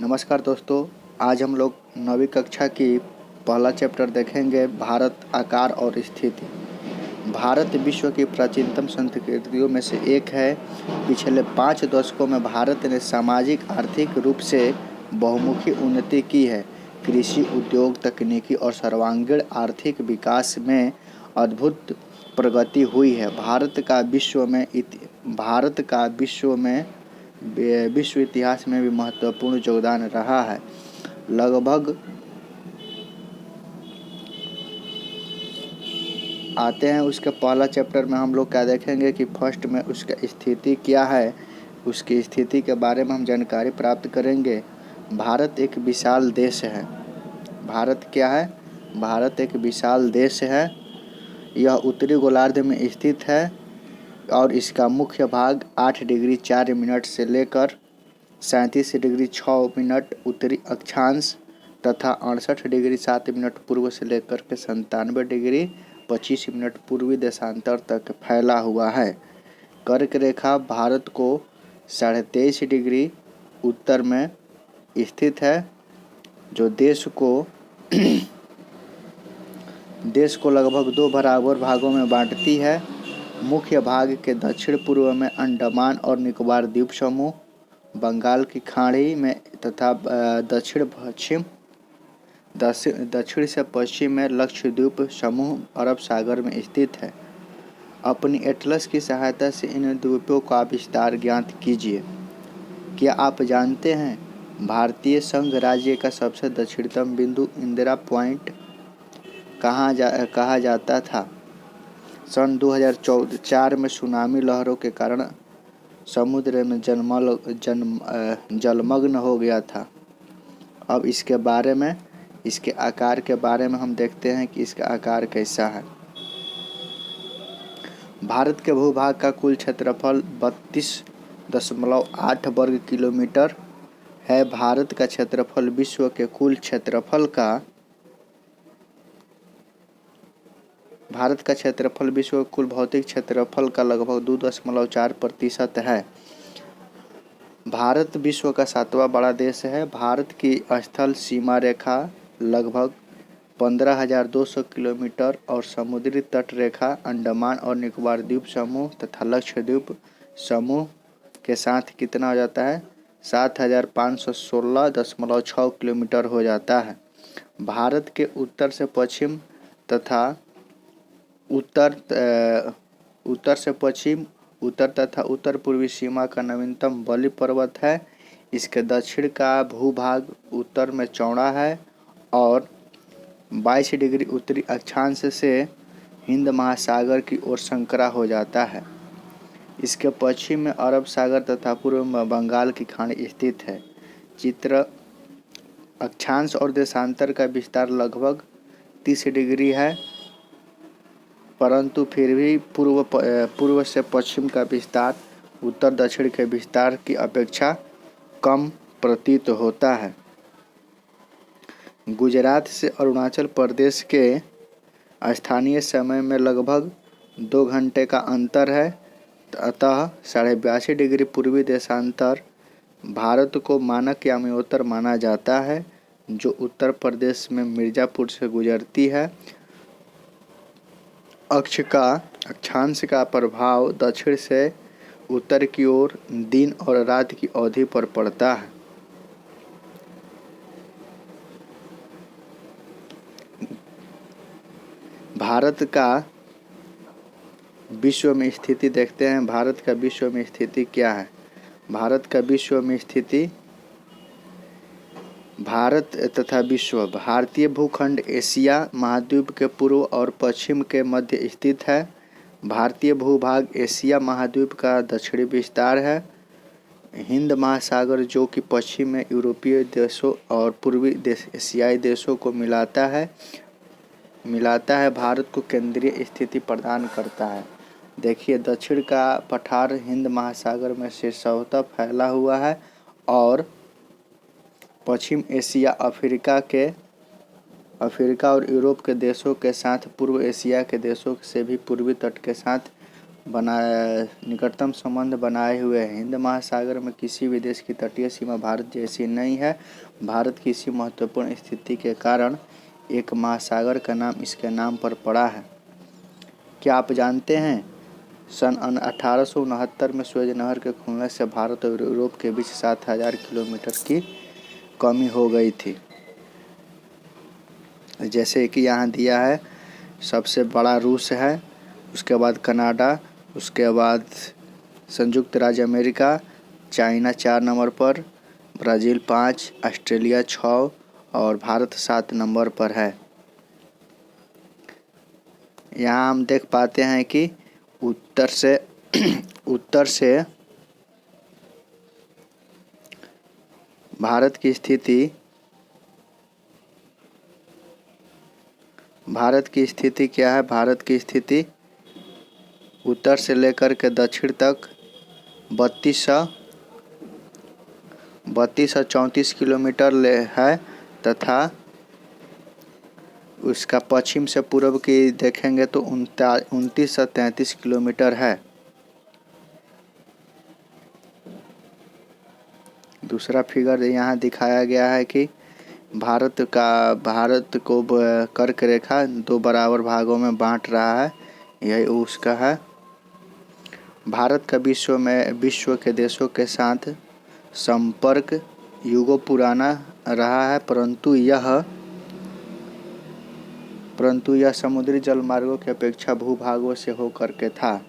नमस्कार दोस्तों। आज हम लोग 9वीं कक्षा की पहला चैप्टर देखेंगे, भारत आकार और स्थिति। भारत विश्व की प्राचीनतम संस्कृतियों में से एक है। पिछले 5 दशकों में भारत ने सामाजिक आर्थिक रूप से बहुमुखी उन्नति की है। कृषि, उद्योग, तकनीकी और सर्वांगीण आर्थिक विकास में अद्भुत प्रगति हुई है। भारत का विश्व इतिहास में भी महत्वपूर्ण योगदान रहा है। लगभग आते हैं उसके पहला चैप्टर में हम लोग क्या देखेंगे कि फर्स्ट में उसका स्थिति क्या है, उसकी स्थिति के बारे में हम जानकारी प्राप्त करेंगे। भारत एक विशाल देश है। भारत क्या है? भारत एक विशाल देश है। यह उत्तरी गोलार्ध में स्थित है और इसका मुख्य भाग 8 डिग्री 4 मिनट से लेकर 37 डिग्री 6 मिनट उत्तरी अक्षांश तथा 68 डिग्री 7 मिनट पूर्व से लेकर के 97 डिग्री 25 मिनट पूर्वी देशांतर तक फैला हुआ है। कर्क रेखा भारत को 23.5 डिग्री उत्तर में स्थित है, जो देश को लगभग 2 बराबर भागों में बांटती है। मुख्य भाग के दक्षिण पूर्व में अंडमान और निकोबार द्वीप समूह, बंगाल की खाड़ी में तथा दक्षिण से पश्चिम में लक्षद्वीप समूह अरब सागर में स्थित है। अपनी एटलस की सहायता से इन द्वीपों का विस्तार ज्ञात कीजिए। क्या आप जानते हैं भारतीय संघ राज्य का सबसे दक्षिणतम बिंदु इंदिरा पॉइंट कहा जाता था? सन 2004 में सुनामी लहरों के कारण समुद्र में जलमग्न हो गया था। अब इसके आकार के बारे में हम देखते हैं कि इसका आकार कैसा है। भारत के भूभाग का कुल क्षेत्रफल 32.8 वर्ग किलोमीटर है। भारत का क्षेत्रफल विश्व के कुल भौतिक क्षेत्रफल का लगभग 2.4% है। भारत विश्व का 7वां बड़ा देश है। भारत की स्थल सीमा रेखा लगभग 15,200 किलोमीटर और समुद्री तट रेखा अंडमान और निकोबार द्वीप समूह तथा लक्षद्वीप समूह के साथ कितना हो जाता है? 7,516.6 किलोमीटर हो जाता है। भारत के उत्तर से पश्चिम तथा उत्तर पूर्वी सीमा का नवीनतम बलि पर्वत है। इसके दक्षिण का भूभाग उत्तर में चौड़ा है और 22 डिग्री उत्तरी अक्षांश से हिंद महासागर की ओर संकरा हो जाता है। इसके पश्चिम में अरब सागर तथा पूर्व में बंगाल की खाड़ी स्थित है। चित्र अक्षांश और देशांतर का विस्तार लगभग 30 डिग्री है, परंतु फिर भी पूर्व से पश्चिम का विस्तार उत्तर दक्षिण के विस्तार की अपेक्षा कम प्रतीत होता है। गुजरात से अरुणाचल प्रदेश के स्थानीय समय में लगभग 2 घंटे का अंतर है, अतः 82.5 डिग्री पूर्वी देशांतर भारत को मानक याम्योत्तर माना जाता है, जो उत्तर प्रदेश में मिर्ज़ापुर से गुजरती है। अक्षांश का प्रभाव दक्षिण से उत्तर की ओर दिन और रात की अवधि पर पड़ता है। भारत का विश्व में स्थिति देखते हैं। भारत का विश्व में स्थिति क्या है? भारत का विश्व में स्थिति भारत तथा विश्व। भारतीय भूखंड एशिया महाद्वीप के पूर्व और पश्चिम के मध्य स्थित है। भारतीय भूभाग एशिया महाद्वीप का दक्षिणी विस्तार है। हिंद महासागर, जो कि पश्चिम में यूरोपीय देशों और पूर्वी एशियाई देशों को मिलाता है, भारत को केंद्रीय स्थिति प्रदान करता है। देखिए, दक्षिण का पठार हिंद महासागर में शीर्षतः फैला हुआ है और पश्चिम एशिया अफ्रीका और यूरोप के देशों के साथ पूर्व एशिया के देशों से भी पूर्वी तट के साथ निकटतम संबंध बनाए हुए है। हिंद महासागर में किसी भी देश की तटीय सीमा भारत जैसी नहीं है। भारत की इसी महत्वपूर्ण स्थिति के कारण एक महासागर का नाम इसके नाम पर पड़ा है। क्या आप जानते हैं सन 1869 में सुएज नहर के खुलने से भारत और यूरोप के बीच 7000 किलोमीटर की कमी हो गई थी। जैसे कि यहाँ दिया है, सबसे बड़ा रूस है, उसके बाद कनाडा, उसके बाद संयुक्त राज्य अमेरिका, चाइना 4 नंबर पर, ब्राज़ील 5, ऑस्ट्रेलिया 6 और भारत 7 नंबर पर है। यहाँ हम देख पाते हैं कि उत्तर से भारत की स्थिति क्या है। भारत की स्थिति उत्तर से लेकर के दक्षिण तक 3234 किलोमीटर है तथा उसका पश्चिम से पूर्व की देखेंगे तो 2933 किलोमीटर है। दूसरा फिगर यहाँ दिखाया गया है कि भारत को कर्क रेखा 2 बराबर भागों में बांट रहा है, यही उसका है। भारत का विश्व के देशों के साथ संपर्क युगों पुराना रहा है, परंतु यह समुद्री जलमार्गों की अपेक्षा भूभागों से होकर था।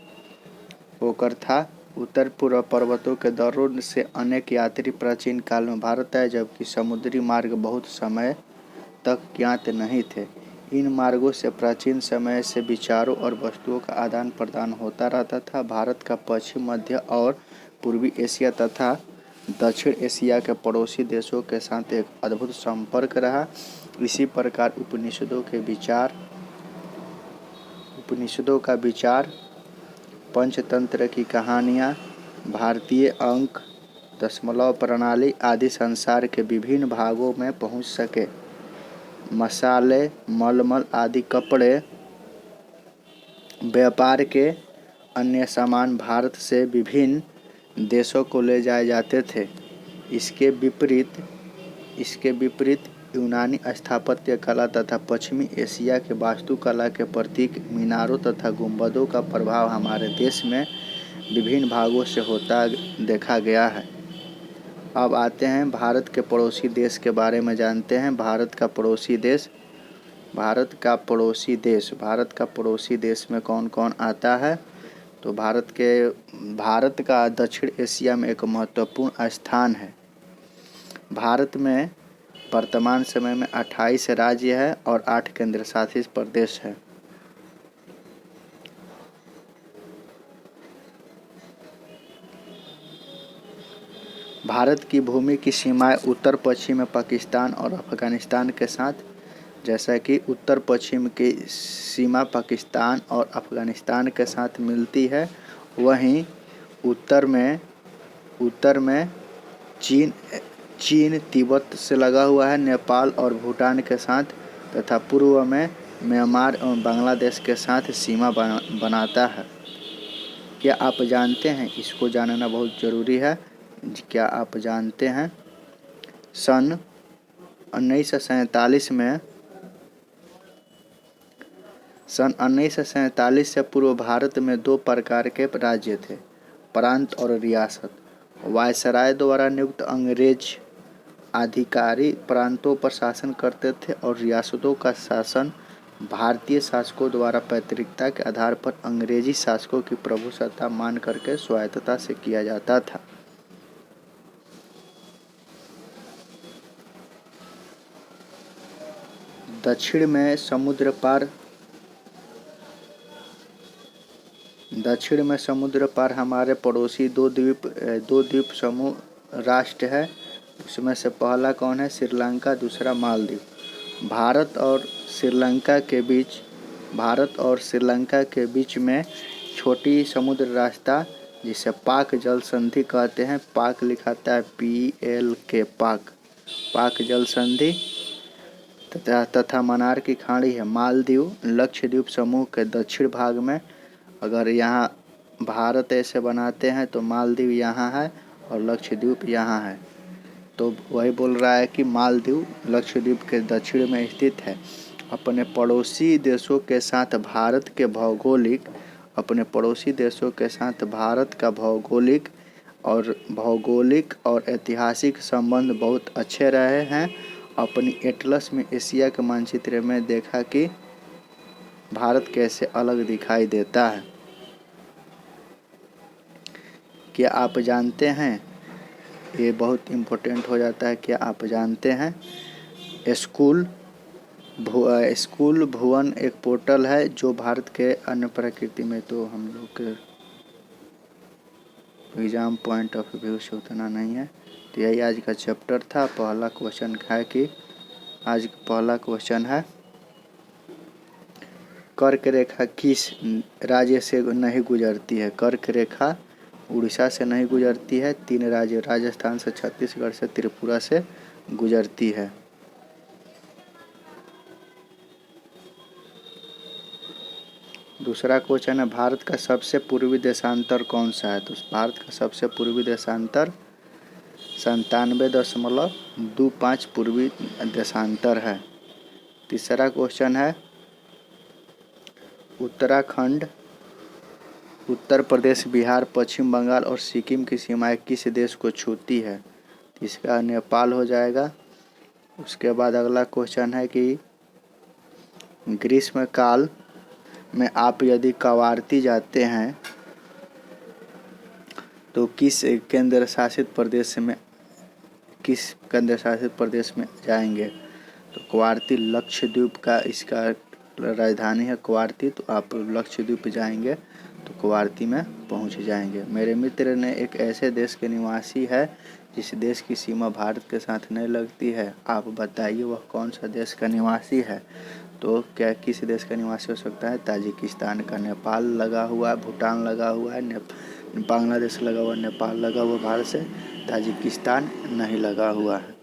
उत्तर पूर्व पर्वतों के दौरों से अनेक यात्री प्राचीन काल में भारत आए, जबकि समुद्री मार्ग बहुत समय तक ज्ञात नहीं थे। इन मार्गों से प्राचीन समय से विचारों और वस्तुओं का आदान प्रदान होता रहता था। भारत का पश्चिम, मध्य और पूर्वी एशिया तथा दक्षिण एशिया के पड़ोसी देशों के साथ एक अद्भुत संपर्क रहा। इसी प्रकार उपनिषदों का विचार, पंचतंत्र की कहानियाँ, भारतीय अंक, दशमलव प्रणाली आदि संसार के विभिन्न भागों में पहुँच सके। मसाले, मलमल आदि कपड़े, व्यापार के अन्य सामान भारत से विभिन्न देशों को ले जाए जाते थे। इसके विपरीत यूनानी स्थापत्य कला तथा पश्चिमी एशिया के वास्तुकला के प्रतीक मीनारों तथा गुंबदों का प्रभाव हमारे देश में विभिन्न भागों से होता देखा गया है। अब आते हैं भारत के पड़ोसी देश के बारे में जानते हैं। भारत का पड़ोसी देश में कौन कौन आता है। तो भारत का दक्षिण एशिया में एक महत्वपूर्ण स्थान है। भारत में वर्तमान समय में 28 राज्य है और 8 केंद्र शासित प्रदेश है। भारत की भूमि की सीमाएं उत्तर पश्चिम में पाकिस्तान और अफगानिस्तान के साथ, जैसा कि उत्तर पश्चिम की सीमा पाकिस्तान और अफगानिस्तान के साथ मिलती है, वहीं उत्तर में चीन तिब्बत से लगा हुआ है, नेपाल और भूटान के साथ तथा पूर्व में म्यांमार एवं बांग्लादेश के साथ सीमा बनाता है। क्या आप जानते हैं, इसको जानना बहुत ज़रूरी है, क्या आप जानते हैं सन 1947 से पूर्व भारत में 2 प्रकार के राज्य थे, प्रांत और रियासत। वायसराय द्वारा नियुक्त अंग्रेज अधिकारी प्रांतों पर शासन करते थे और रियासतों का शासन भारतीय शासकों द्वारा पैतृकता के आधार पर अंग्रेजी शासकों की प्रभुसत्ता मान करके स्वायत्तता से किया जाता था। दक्षिण में समुद्र पार हमारे पड़ोसी दो द्वीप समूह राष्ट्र है। उसमें से पहला कौन है? श्रीलंका, दूसरा मालदीव। भारत और श्रीलंका के बीच में छोटी समुद्र रास्ता, जिसे पाक जल संधि कहते हैं, पाक लिखाता है PLK, पाक जल संधि तथा मन्नार की खाड़ी है। मालदीव लक्षद्वीप समूह के दक्षिण भाग में, अगर यहाँ भारत ऐसे बनाते हैं तो मालदीव यहाँ है और लक्षद्वीप यहाँ है। तो वही बोल रहा है कि मालदीव लक्षद्वीप के दक्षिण में स्थित है। अपने पड़ोसी देशों के साथ भारत के भौगोलिक अपने पड़ोसी देशों के साथ भारत का भौगोलिक और ऐतिहासिक संबंध बहुत अच्छे रहे हैं। अपनी एटलस में एशिया के मानचित्र में देखा कि भारत कैसे अलग दिखाई देता है। क्या आप जानते हैं, ये बहुत इम्पोर्टेंट हो जाता है, क्या आप जानते हैं स्कूल भुवन एक पोर्टल है जो भारत के अन्य प्रकृति में, तो हम लोग के एग्ज़ाम पॉइंट ऑफ व्यू से उतना नहीं है। तो यही आज का चैप्टर था। पहला क्वेश्चन है कि आज का पहला क्वेश्चन है कर्क रेखा किस राज्य से नहीं गुजरती है। कर्क रेखा उड़ीसा से नहीं गुजरती है। 3 राज्य राजस्थान से, छत्तीसगढ़ से, त्रिपुरा से गुजरती है। दूसरा क्वेश्चन है भारत का सबसे पूर्वी देशांतर कौन सा है। तो भारत का सबसे पूर्वी देशांतर 97.25 पूर्वी देशांतर है। तीसरा क्वेश्चन है उत्तराखंड, उत्तर प्रदेश, बिहार, पश्चिम बंगाल और सिक्किम की सीमाएं किस देश को छूती है। इसका नेपाल हो जाएगा। उसके बाद अगला क्वेश्चन है कि ग्रीष्म काल में आप यदि कवारती जाते हैं तो किस केंद्र शासित प्रदेश में जाएंगे। तो कवारती लक्षद्वीप का इसका राजधानी है कवारती। तो आप लक्षद्वीप जाएंगे तो कवारती में पहुंच जाएंगे। मेरे मित्र ने एक ऐसे देश के निवासी है जिस देश की सीमा भारत के साथ नहीं लगती है। आप बताइए वह कौन सा देश का निवासी है। तो क्या किस देश का निवासी हो सकता है। ताजिकिस्तान का। नेपाल लगा हुआ है, भूटान लगा हुआ है, बांग्लादेश लगा हुआ है, नेपाल लगा हुआ भारत से, ताजिकिस्तान नहीं लगा हुआ है।